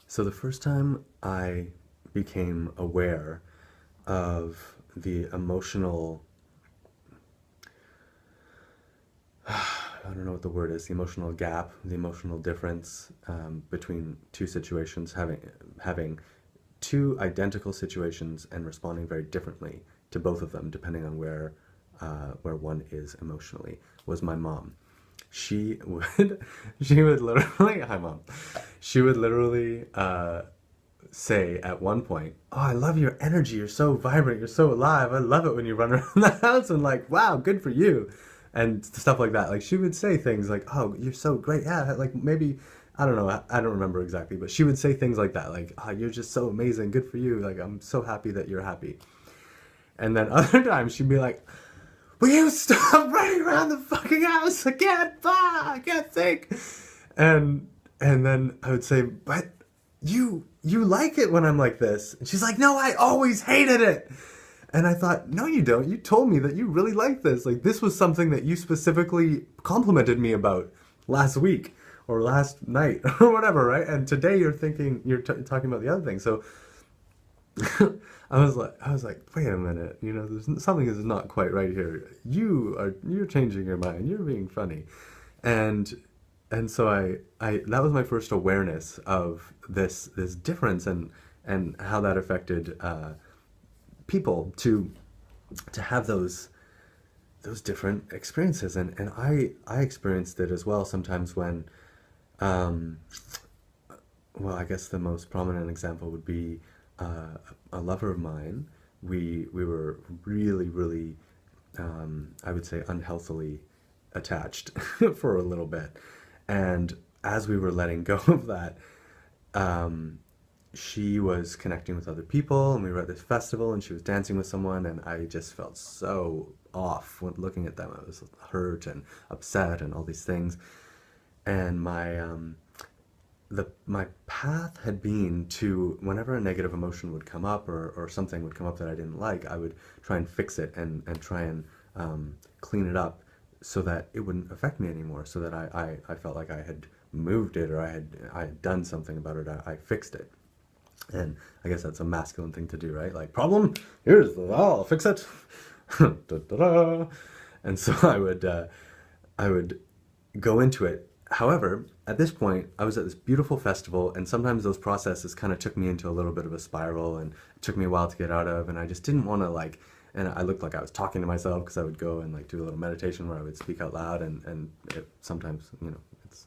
So the first time I became aware of the emotional, I don't know what the word is, the emotional gap, the emotional difference between two situations, having two identical situations and responding very differently to both of them, depending on where one is emotionally, was my mom. She would she would literally hi mom. She would literally say at one point, "Oh, I love your energy. You're so vibrant. You're so alive. I love it when you run around the house and like, wow, good for you." And stuff like that. Like she would say things like, "Oh, you're so great." Yeah, like maybe I don't know. I don't remember exactly, but she would say things like that, like, "Oh, you're just so amazing. Good for you. Like I'm so happy that you're happy." And then other times she'd be like, "Will you stop running around the fucking house? I can't think." And and then I would say, "But you like it when I'm like this." And she's like, "No, I always hated it." And I thought, "No, you don't. You told me that you really like this. Like this was something that you specifically complimented me about last week or last night or whatever, right? And today you're talking about the other thing." So I was like, wait a minute, there's something is not quite right here. You're changing your mind. You're being funny, and so I that was my first awareness of this difference and how that affected people to have those different experiences, and I experienced it as well sometimes when um, well, I guess the most prominent example would be a lover of mine. We were really, I would say, unhealthily attached for a little bit, and as we were letting go of that, um, she was connecting with other people, and we were at this festival, and she was dancing with someone, and I just felt so off when looking at them. I was hurt and upset, and all these things, and my path had been to whenever a negative emotion would come up or something would come up that I didn't like, I would try and fix it and try and clean it up so that it wouldn't affect me anymore, so that I felt like I had moved it or I had done something about it. I fixed it. And I guess that's a masculine thing to do, right? Like, problem, I'll fix it. Da, da, da. And so I would go into it. However, at this point, I was at this beautiful festival, and sometimes those processes kind of took me into a little bit of a spiral, and it took me a while to get out of. And I just didn't want to like, and I looked like I was talking to myself because I would go and like do a little meditation where I would speak out loud, and sometimes it's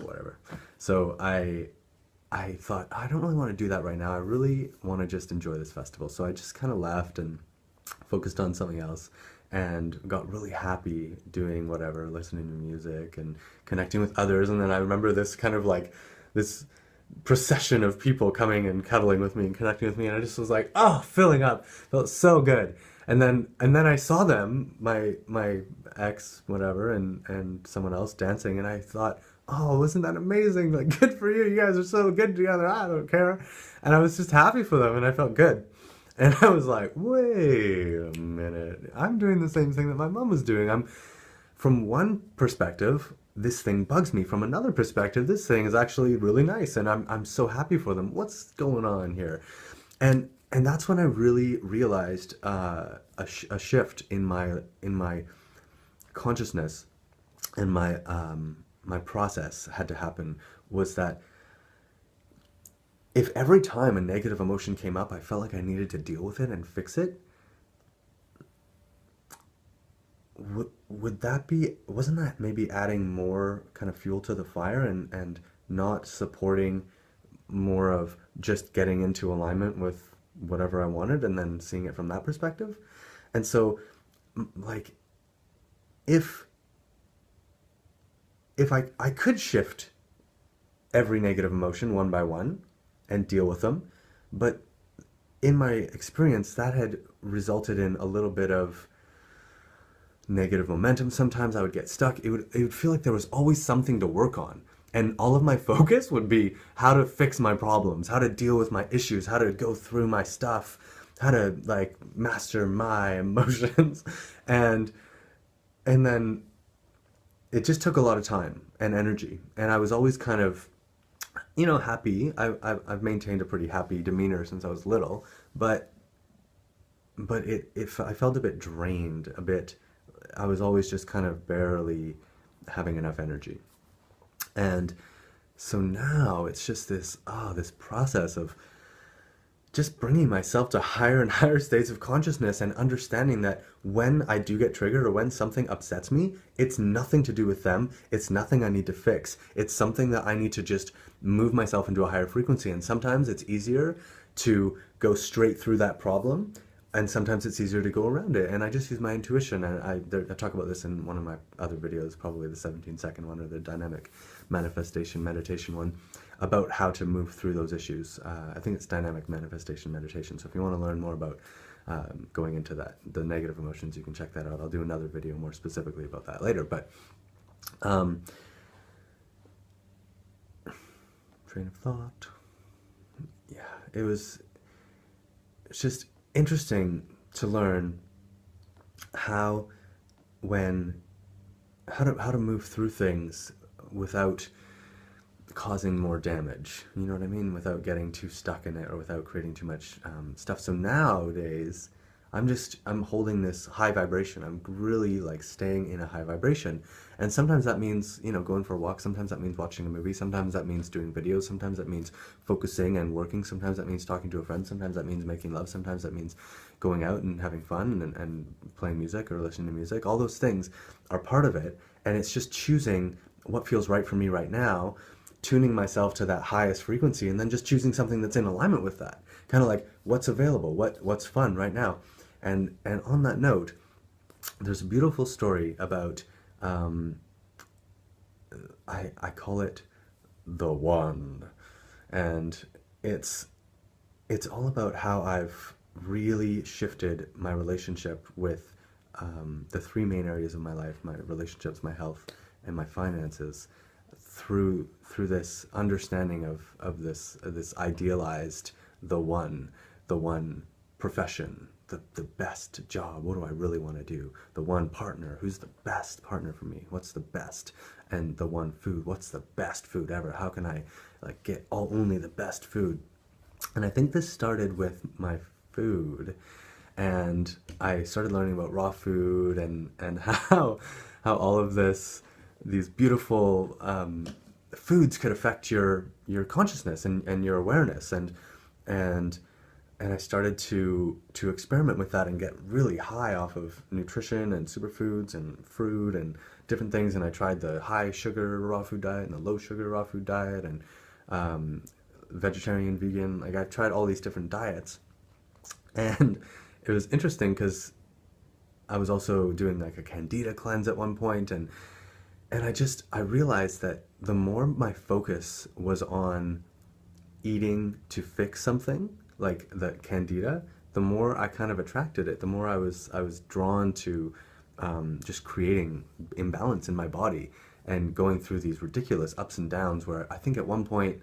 whatever. So I thought I don't really want to do that right now. I really want to just enjoy this festival. So I just kind of left and focused on something else and got really happy doing whatever, listening to music and connecting with others. And then I remember this kind of like this procession of people coming and cuddling with me and connecting with me, and I just was like, oh, filling up. Felt so good. And then I saw them, my ex, whatever, and someone else dancing, and I thought, oh, wasn't that amazing? Like, good for you. You guys are so good together. I don't care. And I was just happy for them, and I felt good. And I was like, wait a minute. I'm doing the same thing that my mom was doing. From one perspective, this thing bugs me. From another perspective, this thing is actually really nice, and I'm so happy for them. What's going on here? And that's when I really realized a shift in my consciousness, and my process had to happen. Was that if every time a negative emotion came up, I felt like I needed to deal with it and fix it, would that be, wasn't that maybe adding more kind of fuel to the fire and not supporting more of just getting into alignment with whatever I wanted and then seeing it from that perspective? And so, like, if I could shift every negative emotion one by one and deal with them, but in my experience, that had resulted in a little bit of negative momentum. Sometimes I would get stuck. It would feel like there was always something to work on. And all of my focus would be how to fix my problems, how to deal with my issues, how to go through my stuff, how to like master my emotions. And and then it just took a lot of time and energy. And I was always kind of you know, happy. I've maintained a pretty happy demeanor since I was little, but I felt a bit drained, a bit. I was always just kind of barely having enough energy, and so now it's just this process of just bringing myself to higher and higher states of consciousness and understanding that when I do get triggered or when something upsets me, it's nothing to do with them. It's nothing I need to fix. It's something that I need to just move myself into a higher frequency. And sometimes it's easier to go straight through that problem, and sometimes it's easier to go around it. And I just use my intuition. And I talk about this in one of my other videos, probably the 17-second one or the dynamic manifestation meditation one, about how to move through those issues. I think it's dynamic manifestation meditation. So if you want to learn more about going into that, the negative emotions, you can check that out. I'll do another video more specifically about that later. But train of thought. Yeah, it's just interesting to learn how how to move through things without causing more damage. You know what I mean? Without getting too stuck in it or without creating too much stuff. So nowadays, I'm holding this high vibration. I'm really like staying in a high vibration. And sometimes that means, you know, going for a walk. Sometimes that means watching a movie. Sometimes that means doing videos. Sometimes that means focusing and working. Sometimes that means talking to a friend. Sometimes that means making love. Sometimes that means going out and having fun and playing music or listening to music. All those things are part of it. And it's just choosing what feels right for me right now, tuning myself to that highest frequency, and then just choosing something that's in alignment with that. Kind of like what's available, what's fun right now. And on that note, there's a beautiful story about I call it the one, and it's all about how I've really shifted my relationship with the three main areas of my life: my relationships, my health, and my finances, through this understanding of this idealized the one profession, the best job. What do I really want to do? The one partner. Who's the best partner for me? What's the best? And the one food. What's the best food ever? How can I like get only the best food? And I think this started with my food, and I started learning about raw food and how all of these beautiful foods could affect your consciousness and your awareness, and I started to experiment with that and get really high off of nutrition and superfoods and fruit and different things. And I tried the high sugar raw food diet and the low sugar raw food diet and vegetarian, vegan. Like I tried all these different diets, and it was interesting because I was also doing like a candida cleanse at one point, and I realized that the more my focus was on eating to fix something, like the candida, the more I kind of attracted it, the more I was drawn to just creating imbalance in my body and going through these ridiculous ups and downs where I think at one point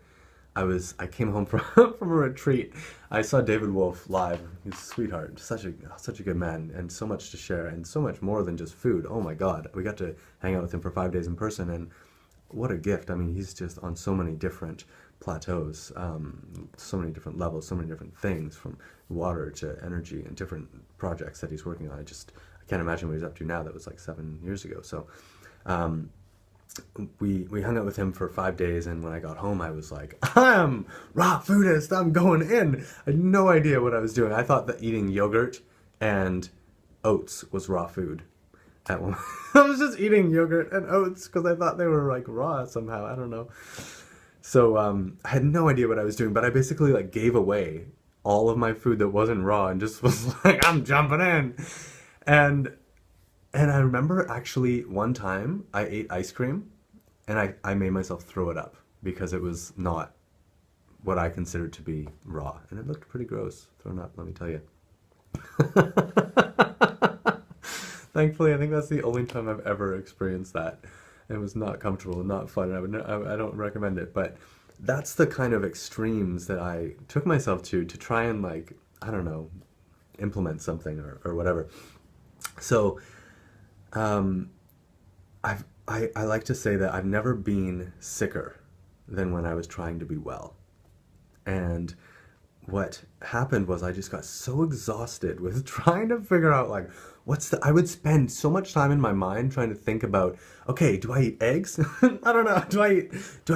I came home from from a retreat. I saw David Wolf live. He's a sweetheart, such a good man, and so much to share, and so much more than just food. Oh my God, we got to hang out with him for 5 days in person, and what a gift. I mean, he's just on so many different plateaus, so many different levels, so many different things, from water to energy and different projects that he's working on. I can't imagine what he's up to now. That was like 7 years ago. So we hung out with him for 5 days, and when I got home I was like, I'm raw foodist, I'm going in. I had no idea what I was doing. I thought that eating yogurt and oats was raw food at one I was just eating yogurt and oats because I thought they were like raw somehow. I don't know. So I had no idea what I was doing, but I basically like gave away all of my food that wasn't raw and just was like, I'm jumping in. And I remember actually one time I ate ice cream and I made myself throw it up because it was not what I considered to be raw. And it looked pretty gross thrown up, let me tell you. Thankfully, I think that's the only time I've ever experienced that. It was not comfortable, not fun. I don't recommend it. But that's the kind of extremes that I took myself to try and, like, I don't know, implement something or whatever. So I like to say that I've never been sicker than when I was trying to be well. And what happened was I just got so exhausted with trying to figure out like I would spend so much time in my mind trying to think about, okay, do I eat eggs? I don't know. Do I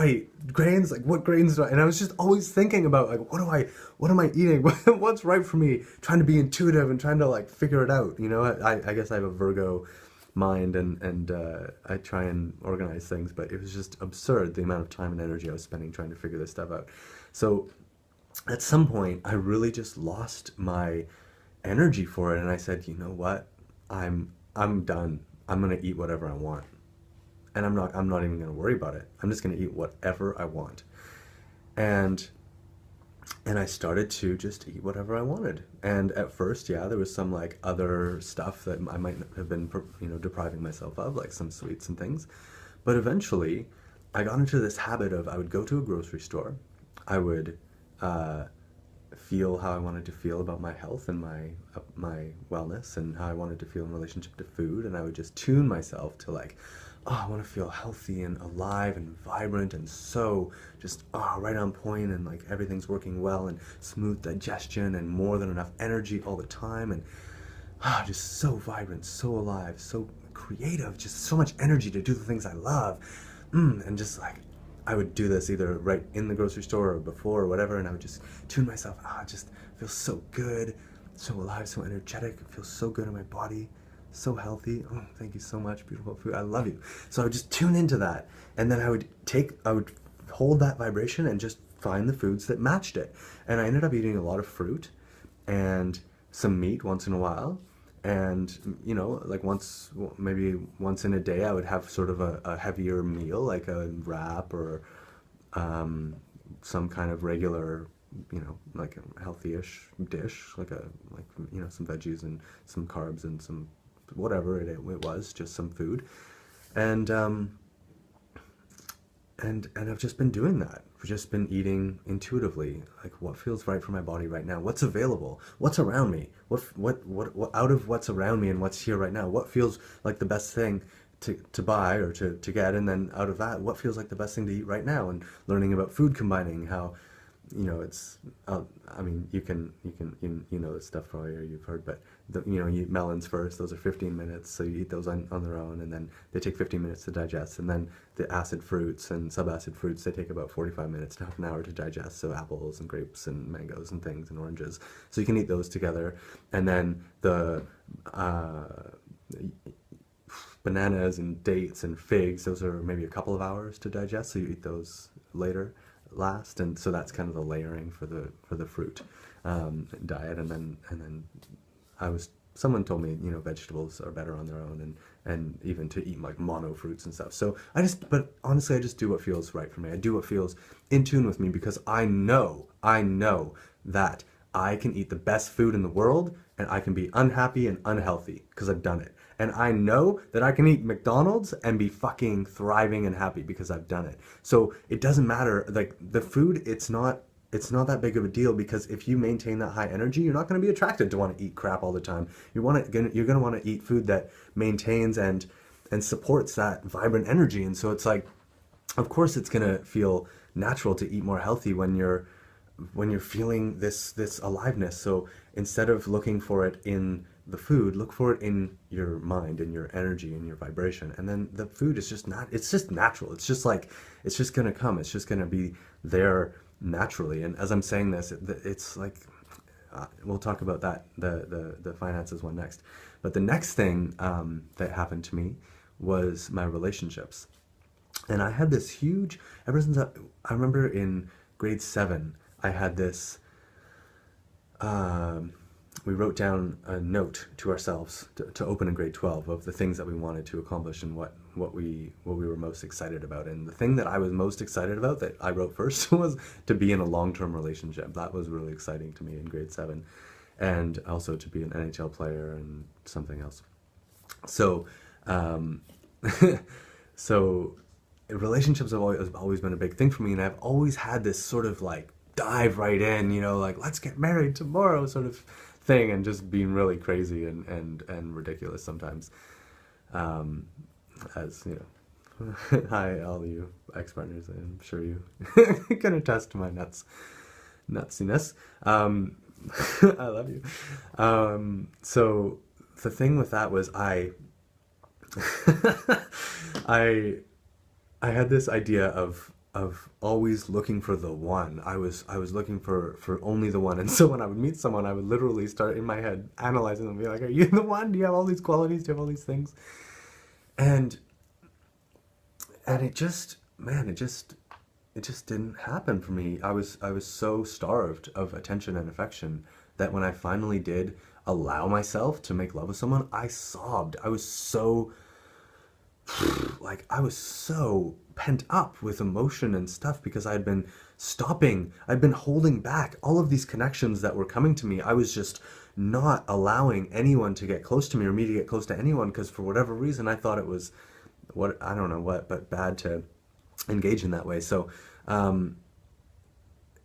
eat grains? Like what grains do I, and I was just always thinking about like what am I eating? What's right for me? Trying to be intuitive and trying to like figure it out. You know, I guess I have a Virgo mind, and I try and organize things, but it was just absurd the amount of time and energy I was spending trying to figure this stuff out. So at some point I really just lost my energy for it, and I said, you know what, I'm done. I'm gonna eat whatever I want, and I'm not even gonna worry about it. I'm just gonna eat whatever I want. And and I started to just eat whatever I wanted. And at first, yeah, there was some like other stuff that I might have been, depriving myself of, like some sweets and things. But eventually, I got into this habit of I would go to a grocery store, I would uh, feel how I wanted to feel about my health and my wellness and how I wanted to feel in relationship to food, and I would just tune myself to like, oh, I want to feel healthy and alive and vibrant and so just right on point, and like everything's working well and smooth digestion and more than enough energy all the time, and just so vibrant, so alive, so creative, just so much energy to do the things I love. And just like, I would do this either right in the grocery store or before or whatever, and I would just tune myself. It just feels so good, so alive, so energetic. It feels so good in my body, so healthy. Oh, thank you so much, beautiful food. I love you. So I would just tune into that, and then I would hold that vibration and just find the foods that matched it. And I ended up eating a lot of fruit and some meat once in a while. And like maybe once in a day, I would have sort of a heavier meal, like a wrap or um, some kind of regular, like a healthy-ish dish, like some veggies and some carbs and some whatever it was, just some food. And and I've just been doing that. I've just been eating intuitively, like what feels right for my body right now, what's available, what's around me, what out of what's around me and what's here right now, what feels like the best thing to buy or to get, and then out of that, what feels like the best thing to eat right now, and learning about food combining, how it's I mean, you know this stuff probably, or you've heard, but you eat melons first. Those are 15 minutes, so you eat those on their own, and then they take 15 minutes to digest. And then the acid fruits and subacid fruits, they take about 45 minutes to half an hour to digest. So apples and grapes and mangoes and things and oranges. So you can eat those together. And then the bananas and dates and figs, those are maybe a couple of hours to digest. So you eat those later, last, and so that's kind of the layering for the fruit diet. And then someone told me, vegetables are better on their own, and even to eat like mono fruits and stuff. So but honestly, I just do what feels right for me. I do what feels in tune with me, because I know that I can eat the best food in the world and I can be unhappy and unhealthy because I've done it. And I know that I can eat McDonald's and be fucking thriving and happy because I've done it. So it doesn't matter, like the food, it's not that big of a deal, because if you maintain that high energy, you're not going to be attracted to want to eat crap all the time. You're going to want to eat food that maintains and supports that vibrant energy. And so it's like, of course it's going to feel natural to eat more healthy when you're feeling this aliveness. So instead of looking for it in the food, look for it in your mind and your energy and your vibration. And then the food is just it's just natural. It's just like, it's just going to come. It's just going to be there naturally. And as I'm saying this, it's like, we'll talk about that, the finances one next. But the next thing that happened to me was my relationships. And I had this huge, ever since I remember in grade 7, I had this, we wrote down a note to ourselves to open in grade 12 of the things that we wanted to accomplish and what we were most excited about. And the thing that I was most excited about that I wrote first was to be in a long-term relationship. That was really exciting to me in grade 7. And also to be an NHL player and something else. So, so relationships have always been a big thing for me, and I've always had this sort of like dive right in, like let's get married tomorrow sort of thing, and just being really crazy and ridiculous sometimes, as Hi, all you ex-partners. I'm sure you can attest to my nutsiness. Um, I love you. So the thing with that was I I had this idea of always looking for the one. I was looking for only the one. And so when I would meet someone, I would literally start in my head analyzing them, be like, "Are you the one? Do you have all these qualities? Do you have all these things?" And it just, man, it just didn't happen for me. I was so starved of attention and affection that when I finally did allow myself to make love with someone, I sobbed. I was so pent up with emotion and stuff because I'd been holding back all of these connections that were coming to me. I was just not allowing anyone to get close to me or me to get close to anyone because for whatever reason I thought it was what, I don't know what, but bad to engage in that way. So, um,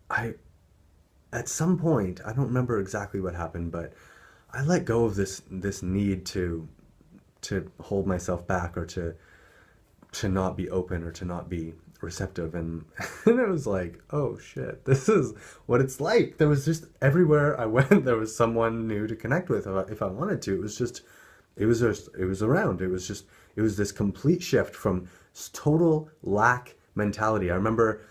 I, at some point, I don't remember exactly what happened, but I let go of this need to hold myself back or to not be open or to not be receptive, and and it was like, oh shit, this is what it's like. There was just everywhere I went there was someone new to connect with if I wanted to. It was around. It was this complete shift from total lack mentality. I remember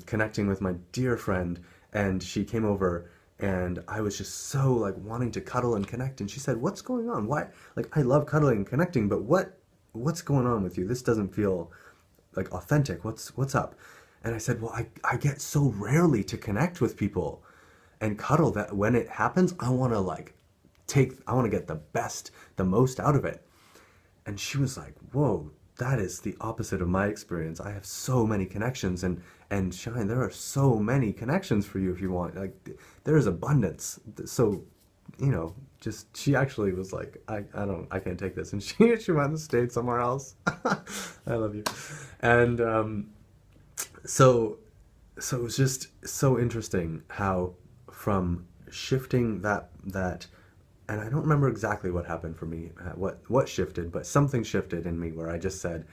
connecting with my dear friend, and she came over, and I was just so like wanting to cuddle and connect, and she said, "What's going on? Why? Like I love cuddling and connecting, but what's going on with you? This doesn't feel like authentic. What's up?" And I said, "Well, I get so rarely to connect with people and cuddle that when it happens, I want to get the best, the most out of it." And she was like, "Whoa, that is the opposite of my experience. I have so many connections, and Shine, there are so many connections for you if you want. Like there is abundance." So, just she actually was like, I can't take this," and she went and stayed somewhere else. I love you. And so it was just so interesting how from shifting that and I don't remember exactly what happened for me, what shifted, but something shifted in me where I just said,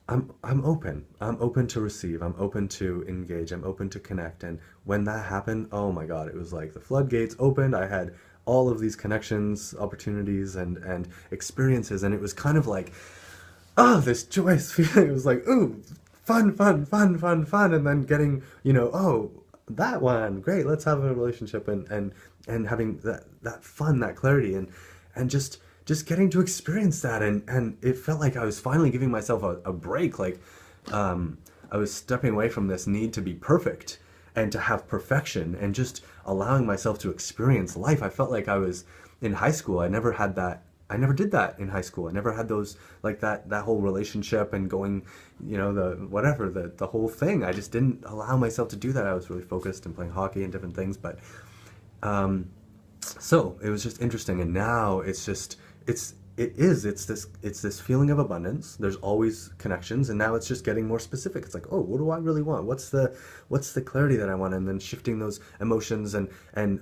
I'm open. I'm open to receive. I'm open to engage. I'm open to connect. And when that happened, oh my God, it was like the floodgates opened. I had all of these connections, opportunities, and experiences, and it was kind of like, oh, this joyous feeling. It was like, ooh, fun, fun, fun, fun, fun, and then getting, oh, that one, great, let's have a relationship, and having that fun, that clarity, and just getting to experience that, and it felt like I was finally giving myself a break, like I was stepping away from this need to be perfect and to have perfection and just allowing myself to experience life. I felt like I was in high school. I never had that. I never did that in high school. I never had those like that whole relationship and going, the whatever, the whole thing. I just didn't allow myself to do that. I was really focused and playing hockey and different things, but um so it was just interesting, and now it's this feeling of abundance. There's always connections, and now it's just getting more specific. It's like, oh, what do I really want? What's the clarity that I want? And then shifting those emotions and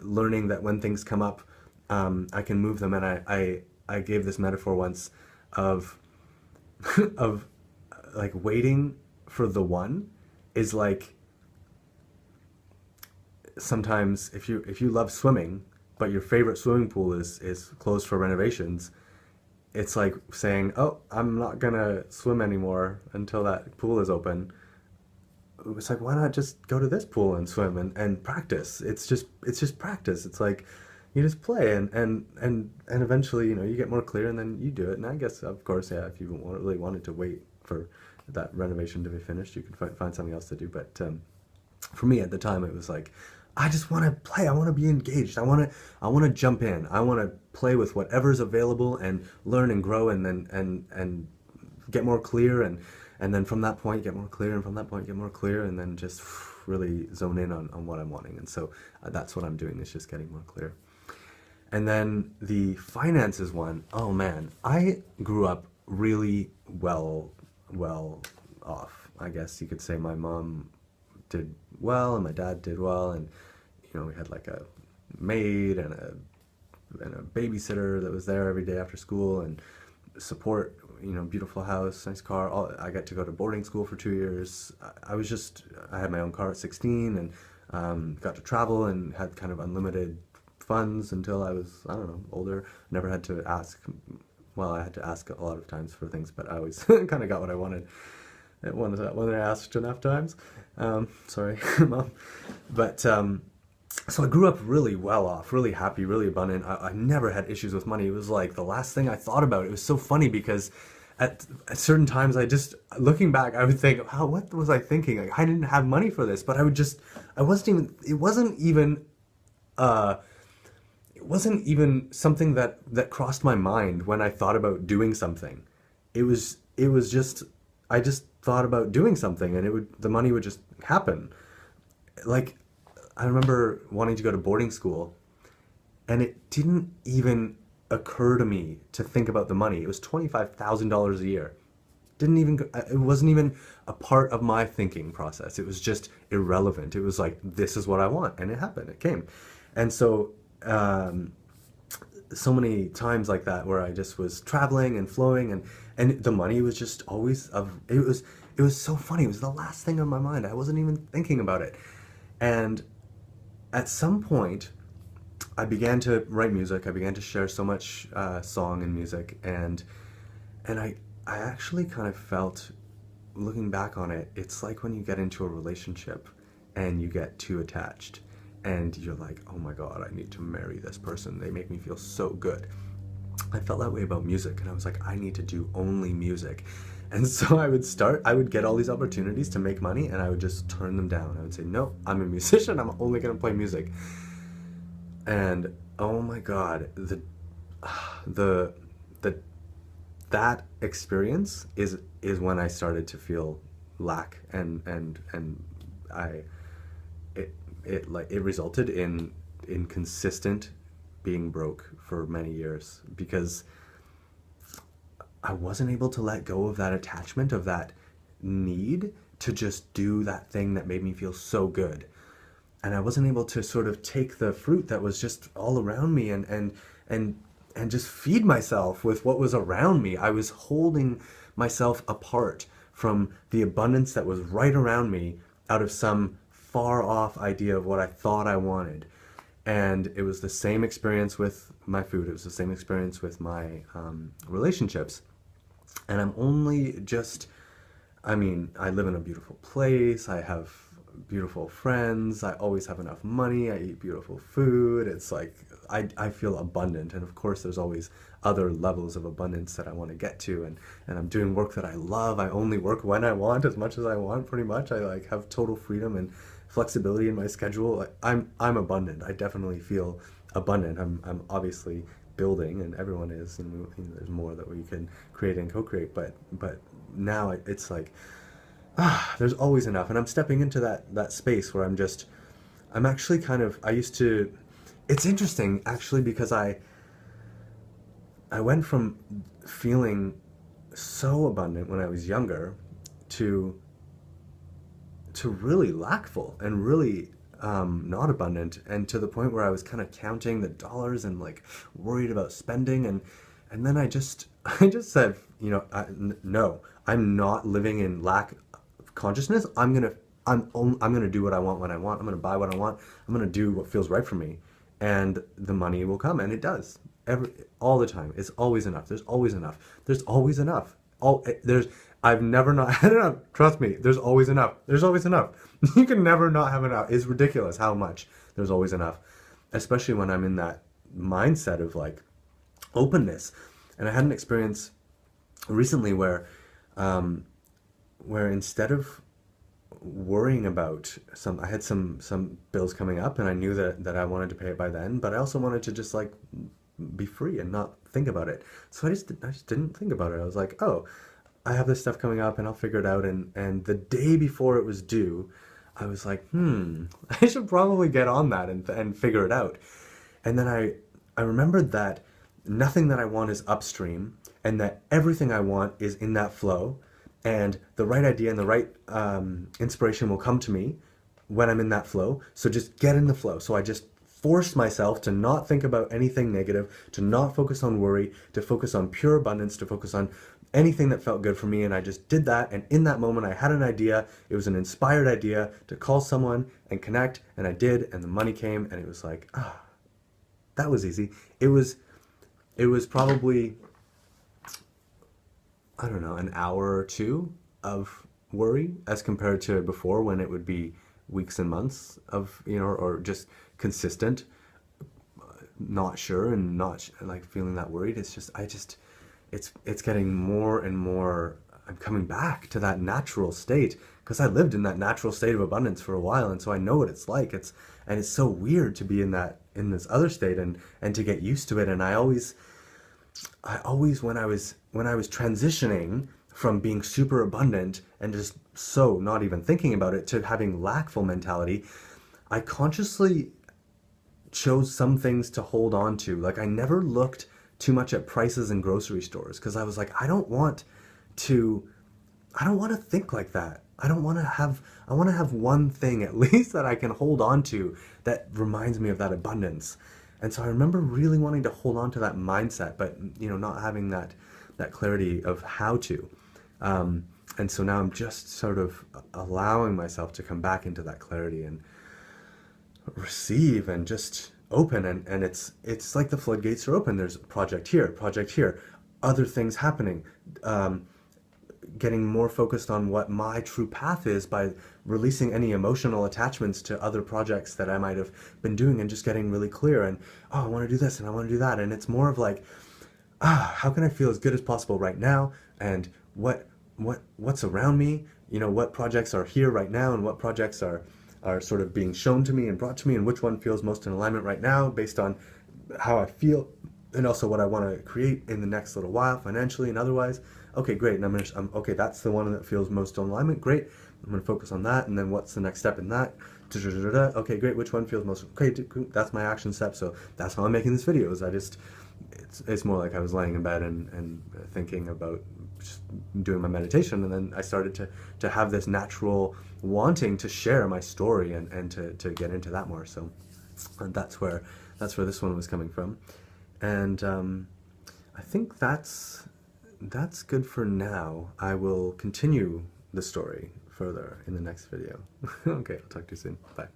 learning that when things come up, I can move them. And I gave this metaphor once of of like waiting for the one is like sometimes if you love swimming but your favorite swimming pool is closed for renovations, it's like saying, "Oh, I'm not gonna swim anymore until that pool is open." It's like, why not just go to this pool and swim and practice? It's just practice. It's like you just play, and eventually, you get more clear, and then you do it. And I guess, of course, yeah, if you really wanted to wait for that renovation to be finished, you could find something else to do. But for me at the time, it was like, I just want to play. I want to be engaged. I want to jump in. I want to play with whatever's available and learn and grow, and then and get more clear, and then from that point get more clear, and from that point get more clear, and then just really zone in on what I'm wanting. And so that's what I'm doing, is just getting more clear. And then the finances one, oh man, I grew up really well off. I guess you could say my mom did well and my dad did well, and we had like a maid and a babysitter that was there every day after school, and support beautiful house, nice car. I got to go to boarding school for 2 years. I had my own car at 16 and got to travel and had kind of unlimited funds until I was, I don't know, older. Never had to ask. Well, I had to ask a lot of times for things, but I always kind of got what I wanted when I asked enough times. Sorry, Mom. But so I grew up really well off, really happy, really abundant. I never had issues with money. It was like the last thing I thought about. It was so funny because at certain times, looking back, I would think, "How? What was I thinking? Like, I didn't have money for this." But I wasn't even. Uh, it wasn't even something that crossed my mind when I thought about doing something. It was just, I just thought about doing something, and the money would just happen. Like, I remember wanting to go to boarding school, and it didn't even occur to me to think about the money. It was $25,000 a year. It wasn't even a part of my thinking process. It was just irrelevant. It was like, this is what I want, and it happened. It came. And um, so many times like that where I just was traveling and flowing, and the money was just always it was so funny. It was the last thing on my mind. I wasn't even thinking about it. And at some point, I began to write music. I began to share so much song and music, and I actually kind of felt, looking back on it, it's like when you get into a relationship and you get too attached, and you're like, oh my God, I need to marry this person. They make me feel so good. I felt that way about music, and I was like, I need to do only music. And so I would get all these opportunities to make money, and I would just turn them down. I would say, no, I'm a musician, I'm only gonna play music. And oh my God, the, the, that experience is when I started to feel lack, and I, it resulted in consistent being broke for many years because I wasn't able to let go of that attachment, of that need to just do that thing that made me feel so good. And I wasn't able to sort of take the fruit that was just all around me and just feed myself with what was around me. I was holding myself apart from the abundance that was right around me out of some far off idea of what I thought I wanted. And it was the same experience with my food. It was the same experience with my relationships. And I'm only just, I mean, I live in a beautiful place. I have beautiful friends. I always have enough money. I eat beautiful food. It's like, I feel abundant. And of course, there's always other levels of abundance that I want to get to. And I'm doing work that I love. I only work when I want, as much as I want, pretty much. I like have total freedom and flexibility in my schedule. Like, I'm abundant. I definitely feel abundant. I'm obviously building, and everyone is, and there's more that we can create and co-create, but now it's like, there's always enough. And I'm stepping into that space where I'm actually kind of, it's interesting actually, because I went from feeling so abundant when I was younger to really lackful and really not abundant, and to the point where I was kind of counting the dollars and like worried about spending, and then I just said, no, I'm not living in lack consciousness. I'm gonna do what I want when I want. I'm gonna buy what I want. I'm gonna do what feels right for me, and the money will come, and it does all the time. It's always enough. There's always enough. There's always enough. I've never not had enough. Trust me, there's always enough. There's always enough. You can never not have enough. It's ridiculous how much there's always enough, especially when I'm in that mindset of like openness. And I had an experience recently where instead of worrying about I had some bills coming up, and I knew that I wanted to pay it by then, but I also wanted to just like be free and not think about it. So I just didn't think about it. I was like, oh, I have this stuff coming up and I'll figure it out. And the day before it was due, I was like, I should probably get on that and figure it out. And then I remembered that nothing that I want is upstream, and that everything I want is in that flow, and the right idea and the right inspiration will come to me when I'm in that flow. So just get in the flow. So I just forced myself to not think about anything negative, to not focus on worry, to focus on pure abundance, to focus on anything that felt good for me, and I just did that. And in that moment I had an idea. It was an inspired idea to call someone and connect, and I did, and the money came, and it was like, ah, that was easy. It was probably, I don't know, an hour or two of worry as compared to before, when it would be weeks and months of, or just consistent, not sure, and not like feeling that worried. It's getting more and more. I'm coming back to that natural state because I lived in that natural state of abundance for a while, and so I know what it's like. It's so weird to be in this other state, and to get used to it. And I always when I was transitioning from being super abundant and just so not even thinking about it to having lackful mentality, I consciously chose some things to hold on to. Like, I never looked too much at prices in grocery stores because I was like, to I don't want to think like that. I want to have one thing at least that I can hold on to that reminds me of that abundance. And so I remember really wanting to hold on to that mindset, but not having that clarity of how to. And so now I'm just sort of allowing myself to come back into that clarity and receive and just open, and it's like the floodgates are open. There's project here, other things happening, getting more focused on what my true path is by releasing any emotional attachments to other projects that I might have been doing, and just getting really clear, and oh, I want to do this and I want to do that. And it's more of like, how can I feel as good as possible right now, and what's around me, what projects are here right now, and what projects are sort of being shown to me and brought to me, and which one feels most in alignment right now based on how I feel, and also what I want to create in the next little while, financially and otherwise. Okay, great. And okay, that's the one that feels most in alignment. Great. I'm going to focus on that. And then what's the next step in that? Okay, great. Which one feels most, okay, that's my action step. So that's how I'm making this video. It's more like I was laying in bed and thinking about just doing my meditation, and then I started to have this natural wanting to share my story, and to get into that more. So that's where this one was coming from. And I think that's good for now. I will continue the story further in the next video. Okay, I'll talk to you soon. Bye.